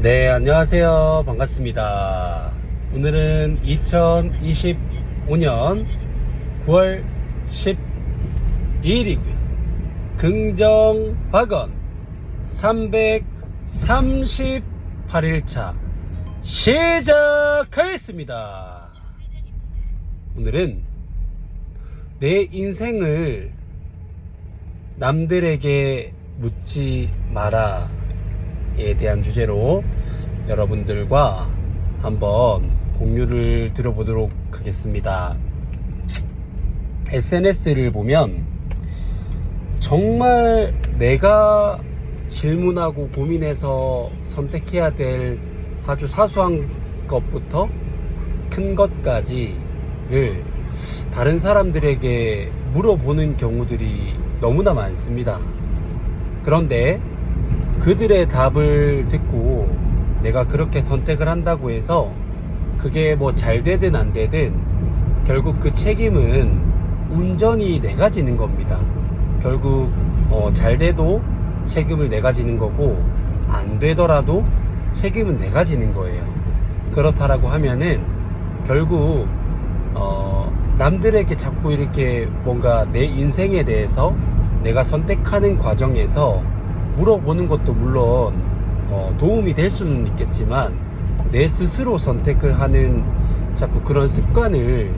네, 안녕하세요. 반갑습니다. 오늘은 2025년 9월 12일이고요. 긍정학원 338일차 시작하겠습니다. 오늘은 내 인생을 남들에게 묻지 마라 에 대한 주제로 여러분들과 한번 공유를 들어보도록 하겠습니다. SNS를 보면 정말 내가 질문하고 고민해서 선택해야 될 아주 사소한 것부터 큰 것까지를 다른 사람들에게 물어보는 경우들이 너무나 많습니다. 그런데 그들의 답을 듣고 내가 그렇게 선택을 한다고 해서 그게 뭐 잘 되든 안 되든 결국 그 책임은 온전히 내가 지는 겁니다. 결국 잘 돼도 책임을 내가 지는 거고 안 되더라도 책임은 내가 지는 거예요. 그렇다라고 하면은 결국 남들에게 자꾸 이렇게 뭔가 내 인생에 대해서 내가 선택하는 과정에서 물어보는 것도 물론 도움이 될 수는 있겠지만 내 스스로 선택을 하는 자꾸 그런 습관을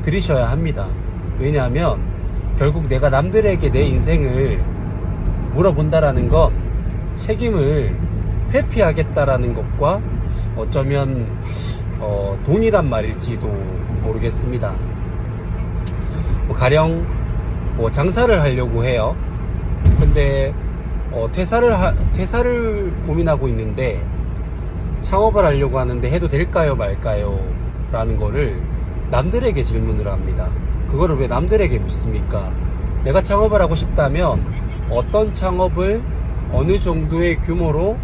들이셔야 합니다. 왜냐하면 결국 내가 남들에게 내 인생을 물어본다라는 건 책임을 회피하겠다라는 것과 어쩌면 동일한 말일지도 모르겠습니다. 가령 장사를 하려고 해요. 근데 퇴사를 고민하고 있는데 창업을 하려고 하는데 해도 될까요 말까요 라는 거를 남들에게 질문을 합니다. 그거를 왜 남들에게 묻습니까? 내가 창업을 하고 싶다면 어떤 창업을 어느 정도의 규모로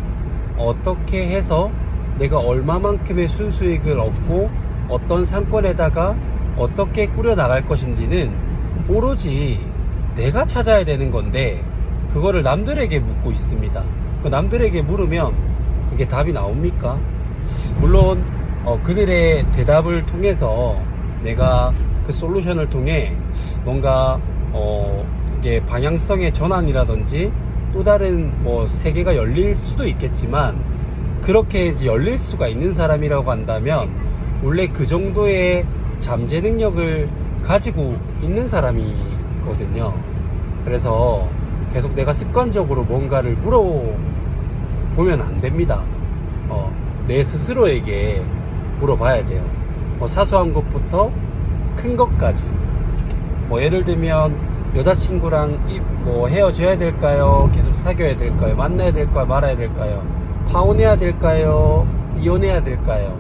어떻게 해서 내가 얼마만큼의 순수익을 얻고 어떤 상권에다가 어떻게 꾸려 나갈 것인지는 오로지 내가 찾아야 되는 건데 그거를 남들에게 묻고 있습니다. 남들에게 물으면 그게 답이 나옵니까? 물론 그들의 대답을 통해서 내가 그 솔루션을 통해 뭔가 이게 방향성의 전환이라든지 또 다른 세계가 열릴 수도 있겠지만 그렇게 이제 열릴 수가 있는 사람이라고 한다면 원래 그 정도의 잠재 능력을 가지고 있는 사람이거든요. 그래서 계속 내가 습관적으로 뭔가를 물어보면 안 됩니다. 내 스스로에게 물어봐야 돼요. 사소한 것부터 큰 것까지. 예를 들면 여자친구랑 헤어져야 될까요? 계속 사귀어야 될까요? 만나야 될까요? 말아야 될까요? 파혼해야 될까요? 이혼해야 될까요?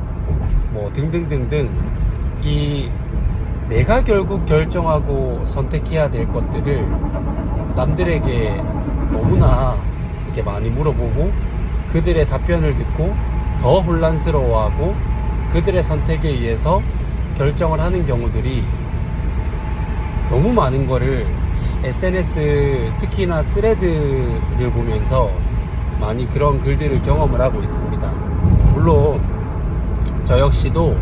등등등등 내가 결국 결정하고 선택해야 될 것들을 남들에게 너무나 이렇게 많이 물어보고 그들의 답변을 듣고 더 혼란스러워하고 그들의 선택에 의해서 결정을 하는 경우들이 너무 많은 거를 SNS 특히나 스레드를 보면서 많이 그런 글들을 경험을 하고 있습니다. 물론 저 역시도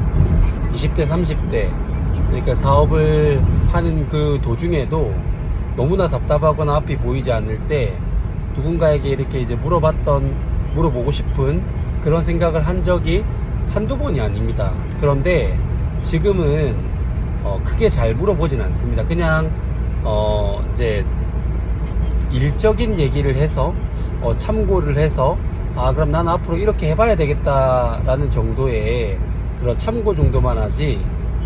20대 30대 그러니까 사업을 하는 그 도중에도 너무나 답답하거나 앞이 보이지 않을 때 누군가에게 이렇게 이제 물어보고 싶은 그런 생각을 한 적이 한두 번이 아닙니다. 그런데 지금은 크게 잘 물어보진 않습니다. 그냥 이제 일적인 얘기를 해서 참고를 해서 그럼 난 앞으로 이렇게 해봐야 되겠다라는 정도의 그런 참고 정도만 하지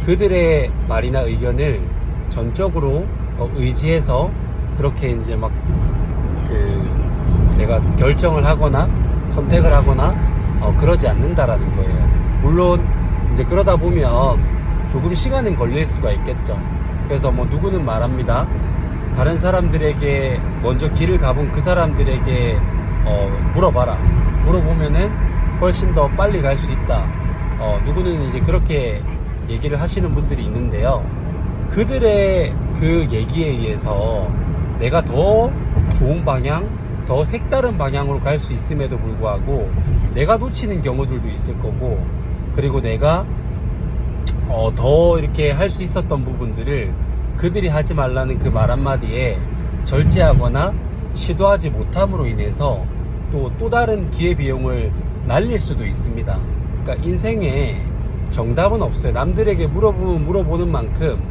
그들의 말이나 의견을 전적으로 의지해서 그렇게 이제 내가 결정을 하거나 선택을 하거나 그러지 않는다라는 거예요. 물론 이제 그러다 보면 조금 시간은 걸릴 수가 있겠죠. 그래서 누구는 말합니다. 다른 사람들에게 먼저 길을 가본 그 사람들에게 물어봐라. 물어보면은 훨씬 더 빨리 갈 수 있다. 누구는 이제 그렇게 얘기를 하시는 분들이 있는데요. 그들의 그 얘기에 의해서 내가 더 좋은 방향, 더 색다른 방향으로 갈 수 있음에도 불구하고 내가 놓치는 경우들도 있을 거고, 그리고 내가 더 이렇게 할 수 있었던 부분들을 그들이 하지 말라는 그 말 한마디에 절제하거나 시도하지 못함으로 인해서 또 다른 기회비용을 날릴 수도 있습니다. 그러니까 인생에 정답은 없어요. 남들에게 물어보면 물어보는 만큼,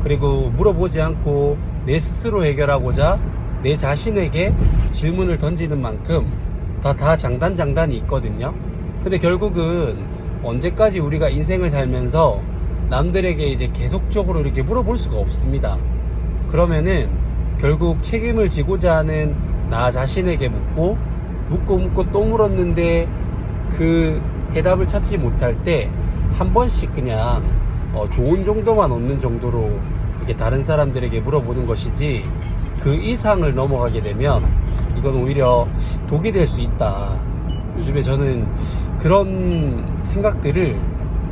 그리고 물어보지 않고 내 스스로 해결하고자 내 자신에게 질문을 던지는 만큼 다 장단이 있거든요. 근데 결국은 언제까지 우리가 인생을 살면서 남들에게 이제 계속적으로 이렇게 물어볼 수가 없습니다. 그러면은 결국 책임을 지고자 하는 나 자신에게 묻고 또 물었는데 그 해답을 찾지 못할 때 한 번씩 그냥 좋은 정도만 얻는 정도로 이렇게 다른 사람들에게 물어보는 것이지, 그 이상을 넘어가게 되면 이건 오히려 독이 될 수 있다. 요즘에 저는 그런 생각들을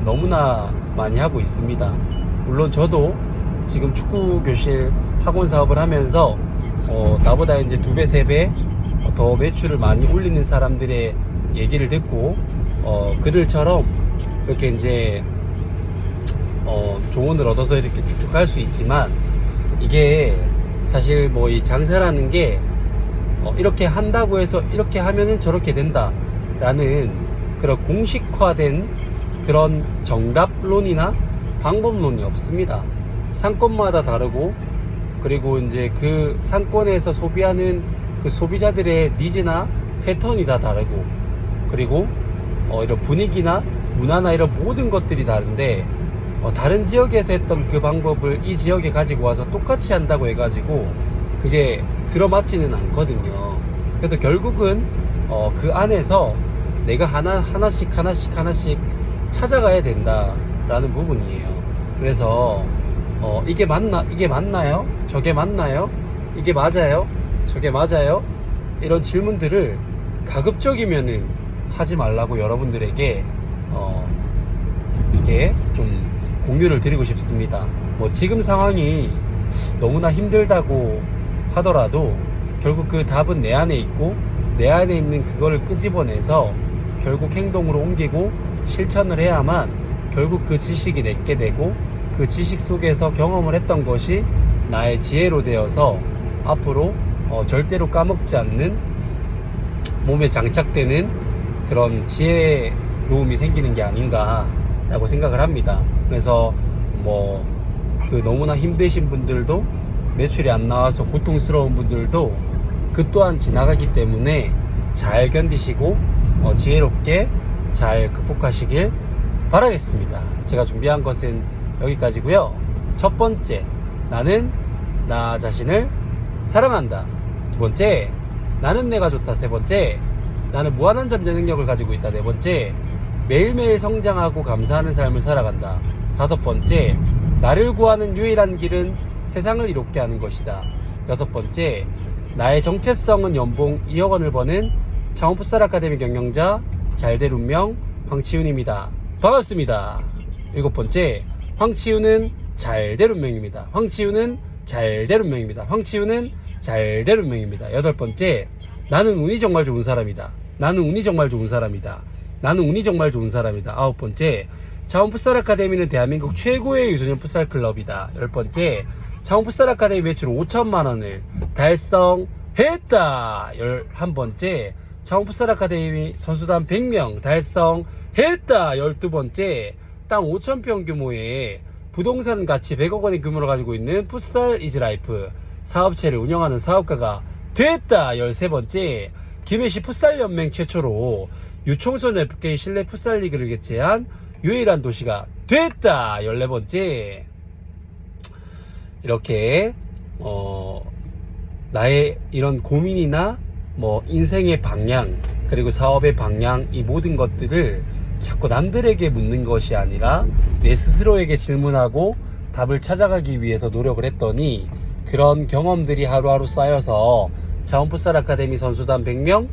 너무나 많이 하고 있습니다. 물론 저도 지금 축구 교실 학원 사업을 하면서 나보다 이제 2배, 3배 더 매출을 많이 올리는 사람들의 얘기를 듣고 그들처럼 이렇게 이제 조언을 얻어서 이렇게 쭉쭉 할 수 있지만, 이게 사실 뭐 이 장사라는 게 이렇게 한다고 해서 이렇게 하면은 저렇게 된다 라는 그런 공식화된 그런 정답론이나 방법론이 없습니다. 상권마다 다르고, 그리고 이제 그 상권에서 소비하는 그 소비자들의 니즈나 패턴이 다 다르고, 그리고 이런 분위기나 문화나 이런 모든 것들이 다른데, 다른 지역에서 했던 그 방법을 이 지역에 가지고 와서 똑같이 한다고 해가지고 그게 들어맞지는 않거든요. 그래서 결국은 그 안에서 내가 하나씩 찾아가야 된다라는 부분이에요. 그래서 이게 맞나요? 저게 맞나요? 이게 맞아요? 저게 맞아요? 이런 질문들을 가급적이면은 하지 말라고 여러분들에게 이게 좀 공유를 드리고 싶습니다. 뭐 지금 상황이 너무나 힘들다고 하더라도 결국 그 답은 내 안에 있고, 내 안에 있는 그거를 끄집어내서 결국 행동으로 옮기고 실천을 해야만 결국 그 지식이 내게 되고, 그 지식 속에서 경험을 했던 것이 나의 지혜로 되어서 앞으로 절대로 까먹지 않는 몸에 장착되는 그런 지혜로움이 생기는 게 아닌가 라고 생각을 합니다. 그래서 뭐 그 너무나 힘드신 분들도, 매출이 안 나와서 고통스러운 분들도 그 또한 지나가기 때문에 잘 견디시고 지혜롭게 잘 극복하시길 바라겠습니다. 제가 준비한 것은 여기까지고요. 첫 번째, 나는 나 자신을 사랑한다. 두 번째, 나는 내가 좋다. 세 번째, 나는 무한한 잠재 능력을 가지고 있다. 네 번째, 매일매일 성장하고 감사하는 삶을 살아간다. 다섯 번째, 나를 구하는 유일한 길은 세상을 이롭게 하는 것이다. 여섯 번째, 나의 정체성은 연봉 2억 원을 버는 창원풋살 아카데미 경영자 잘될 운명 황치훈입니다. 반갑습니다. 일곱 번째, 황치훈은 잘될 운명입니다. 황치훈은 잘될 운명입니다. 황치훈은 잘될 운명입니다. 여덟 번째, 나는 운이 정말 좋은 사람이다. 나는 운이 정말 좋은 사람이다. 나는 운이 정말 좋은 사람이다. 아홉 번째, 창원풋살 아카데미는 대한민국 최고의 유소년 풋살 클럽이다. 열 번째, 창원풋살 아카데미 매출 5천만 원을 달성했다. 11번째, 창원풋살 아카데미 선수단 100명 달성했다. 12번째, 땅 5,000평 규모의 부동산 가치 100억 원의 규모를 가지고 있는 풋살 이즈라이프 사업체를 운영하는 사업가가 됐다. 13번째, 김해시 풋살연맹 최초로 유청소년 FK 실내 풋살 리그를 개최한 유일한 도시가 됐다. 14번째, 이렇게 나의 이런 고민이나 뭐 인생의 방향, 그리고 사업의 방향, 이 모든 것들을 자꾸 남들에게 묻는 것이 아니라 내 스스로에게 질문하고 답을 찾아가기 위해서 노력을 했더니, 그런 경험들이 하루하루 쌓여서 창원풋살 아카데미 선수단 100명,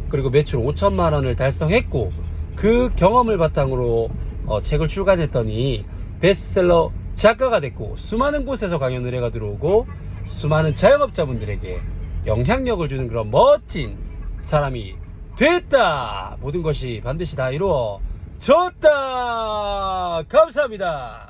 그리고 매출 5천만 원을 달성했고, 그 경험을 바탕으로 책을 출간했더니 베스트셀러 작가가 됐고, 수많은 곳에서 강연 의뢰가 들어오고 수많은 자영업자분들에게 영향력을 주는 그런 멋진 사람이 됐다. 모든 것이 반드시 다 이루어졌다. 감사합니다.